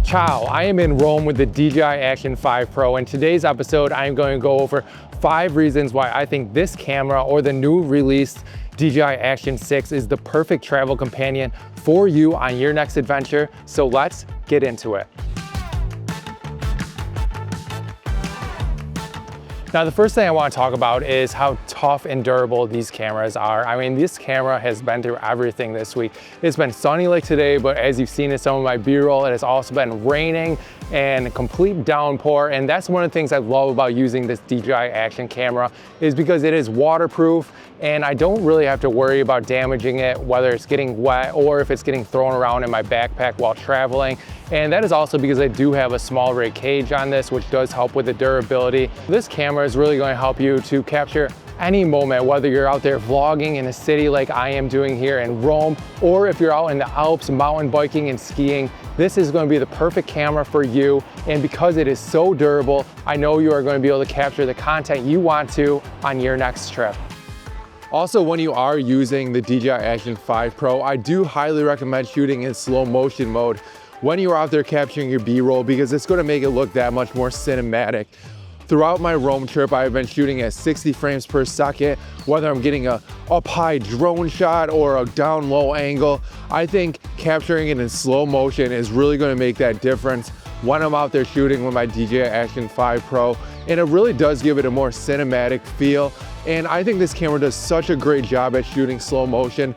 Ciao, I am in Rome with the DJI Action 5 Pro. In today's episode, I am going to go over 5 reasons why I think this camera or the new released DJI Action 6 is the perfect travel companion for you on your next adventure. So let's get into it. Now, the first thing I want to talk about is how tough and durable these cameras are. I mean, this camera has been through everything this week. It's been sunny like today, but as you've seen in some of my B-roll, it has also been raining and complete downpour. And that's one of the things I love about using this DJI Action camera is because it is waterproof and I don't really have to worry about damaging it, whether it's getting wet or if it's getting thrown around in my backpack while traveling. And that is also because I do have a small rig cage on this, which does help with the durability. This camera is really going to help you to capture any moment, whether you're out there vlogging in a city like I am doing here in Rome, or if you're out in the Alps mountain biking and skiing. This is going to be the perfect camera for you. And because it is so durable, I know you are going to be able to capture the content you want to on your next trip. Also, when you are using the DJI Action 5 Pro, I do highly recommend shooting in slow motion mode when you're out there capturing your B-roll because it's going to make it look that much more cinematic. Throughout my Rome trip, I've been shooting at 60 frames per second, whether I'm getting a up high drone shot or a down low angle. I think capturing it in slow motion is really going to make that difference when I'm out there shooting with my DJI Action 5 Pro. And it really does give it a more cinematic feel. And I think this camera does such a great job at shooting slow motion.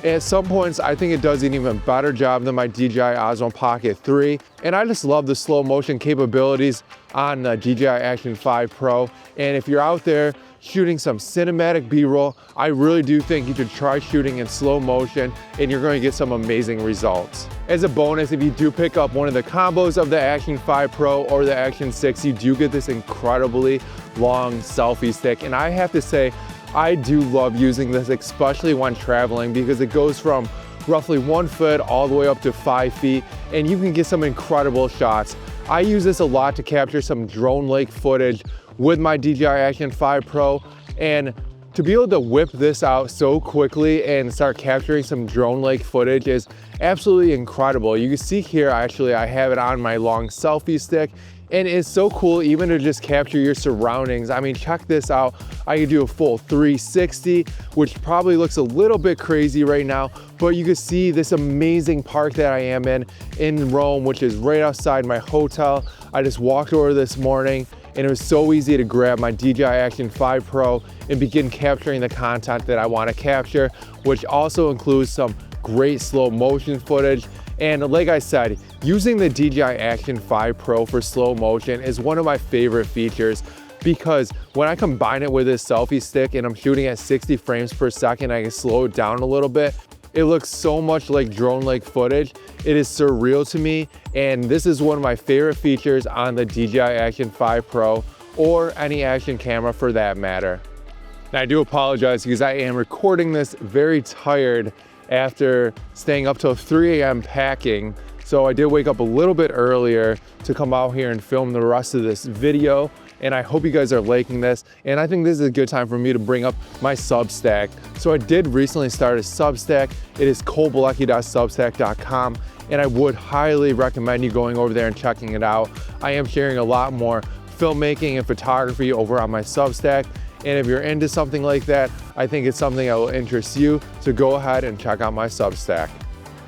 At some points, I think it does an even better job than my DJI Osmo Pocket 3. And I just love the slow motion capabilities on the DJI Action 5 Pro. And if you're out there shooting some cinematic B-roll, I really do think you should try shooting in slow motion and you're going to get some amazing results. As a bonus, if you do pick up one of the combos of the Action 5 Pro or the Action 6, you do get this incredibly long selfie stick. And I have to say, I do love using this, especially when traveling, because it goes from roughly 1 foot all the way up to 5 feet, and you can get some incredible shots. I use this a lot to capture some drone lake footage with my DJI Action 5 Pro, and to be able to whip this out so quickly and start capturing some drone lake footage is absolutely incredible. You can see here, actually, I have it on my long selfie stick. And it's so cool even to just capture your surroundings. I mean, check this out. I can do a full 360, which probably looks a little bit crazy right now, but you can see this amazing park that I am in Rome, which is right outside my hotel. I just walked over this morning and it was so easy to grab my DJI Action 5 Pro and begin capturing the content that I want to capture, which also includes some great slow motion footage. And like I said, using the DJI Action 5 Pro for slow motion is one of my favorite features because when I combine it with this selfie stick and I'm shooting at 60 frames per second, I can slow it down a little bit. It looks so much like drone lake footage. It is surreal to me, and this is one of my favorite features on the DJI Action 5 Pro or any action camera for that matter. Now, I do apologize because I am recording this very tired after staying up till 3 a.m. packing. So I did wake up a little bit earlier to come out here and film the rest of this video. And I hope you guys are liking this. And I think this is a good time for me to bring up my Substack. So I did recently start a Substack. It is coleblackie.substack.com. And I would highly recommend you going over there and checking it out. I am sharing a lot more filmmaking and photography over on my Substack. And if you're into something like that, I think it's something that will interest you. So go ahead and check out my Substack.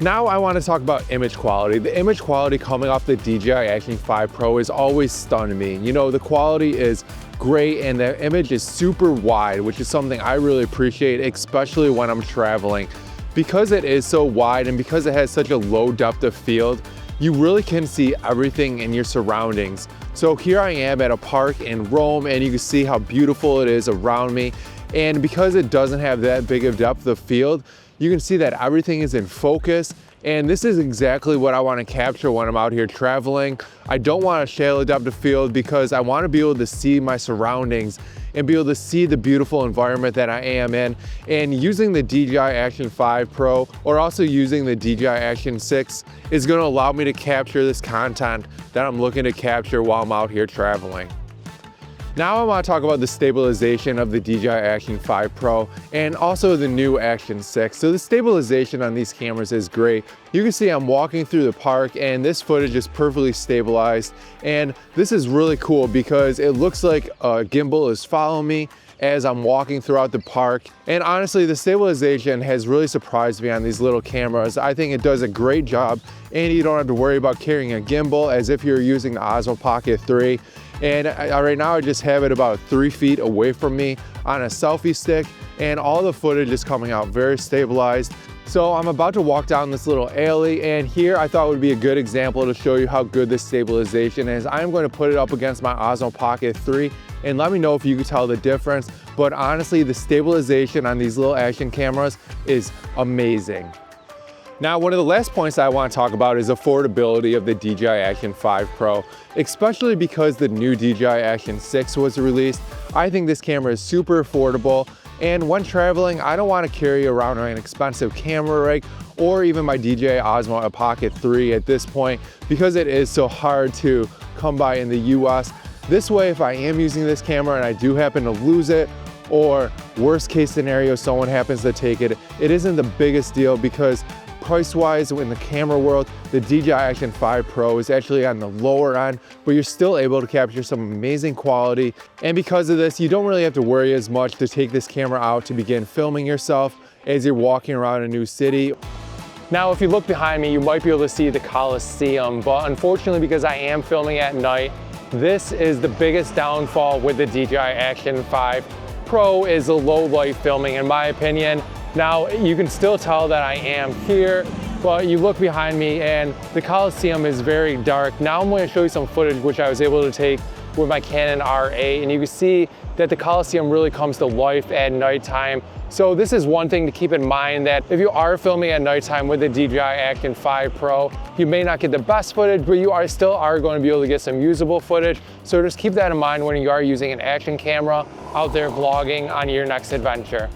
Now I want to talk about image quality. The image quality coming off the DJI Action 5 Pro is always stunned me. You know, the quality is great and the image is super wide, which is something I really appreciate, especially when I'm traveling. Because it is so wide and because it has such a low depth of field, you really can see everything in your surroundings. So here I am at a park in Rome and you can see how beautiful it is around me. And because it doesn't have that big of depth of field, you can see that everything is in focus. And this is exactly what I want to capture when I'm out here traveling. I don't want a shallow depth of field because I want to be able to see my surroundings and be able to see the beautiful environment that I am in. And using the DJI Action 5 Pro or also using the DJI Action 6 is going to allow me to capture this content that I'm looking to capture while I'm out here traveling. Now I want to talk about the stabilization of the DJI Action 5 Pro and also the new Action 6. So the stabilization on these cameras is great. You can see I'm walking through the park and this footage is perfectly stabilized. And this is really cool because it looks like a gimbal is following me as I'm walking throughout the park. And honestly, the stabilization has really surprised me on these little cameras. I think it does a great job and you don't have to worry about carrying a gimbal as if you're using the Osmo Pocket 3. And right now I just have it about 3 feet away from me on a selfie stick and all the footage is coming out very stabilized. So I'm about to walk down this little alley and here I thought would be a good example to show you how good this stabilization is. I'm going to put it up against my Osmo Pocket 3 and let me know if you can tell the difference. But honestly, the stabilization on these little action cameras is amazing. Now, one of the last points I want to talk about is affordability of the DJI Action 5 Pro, especially because the new DJI Action 6 was released. I think this camera is super affordable, and when traveling, I don't want to carry around an expensive camera rig or even my DJI Osmo Pocket 3 at this point because it is so hard to come by in the US. This way, if I am using this camera and I do happen to lose it, or worst case scenario, someone happens to take it, it isn't the biggest deal because price-wise, in the camera world, the DJI Action 5 Pro is actually on the lower end, but you're still able to capture some amazing quality. And because of this, you don't really have to worry as much to take this camera out to begin filming yourself as you're walking around a new city. Now, if you look behind me, you might be able to see the Coliseum, but unfortunately, because I am filming at night, this is the biggest downfall with the DJI Action 5 Pro is the low light filming, in my opinion. Now, you can still tell that I am here, but you look behind me and the Coliseum is very dark. Now I'm going to show you some footage which I was able to take with my Canon R8, and you can see that the Coliseum really comes to life at nighttime. So this is one thing to keep in mind, that if you are filming at nighttime with the DJI Action 5 Pro, you may not get the best footage, but you still are going to be able to get some usable footage. So just keep that in mind when you are using an action camera out there vlogging on your next adventure.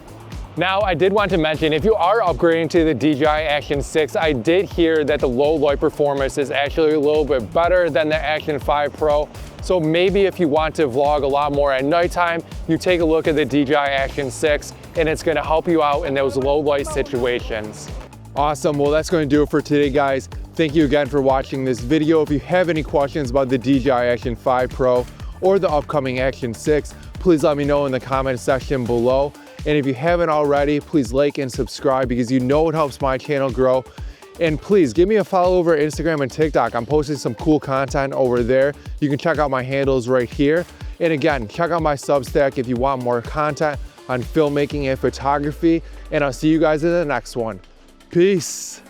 Now, I did want to mention, if you are upgrading to the DJI Action 6, I did hear that the low light performance is actually a little bit better than the Action 5 Pro. So maybe if you want to vlog a lot more at nighttime, you take a look at the DJI Action 6 and it's going to help you out in those low light situations. Awesome, well that's going to do it for today, guys. Thank you again for watching this video. If you have any questions about the DJI Action 5 Pro or the upcoming Action 6, please let me know in the comment section below. And if you haven't already, please like and subscribe because you know it helps my channel grow. And please give me a follow over Instagram and TikTok. I'm posting some cool content over there. You can check out my handles right here. And again, check out my Substack if you want more content on filmmaking and photography. And I'll see you guys in the next one. Peace.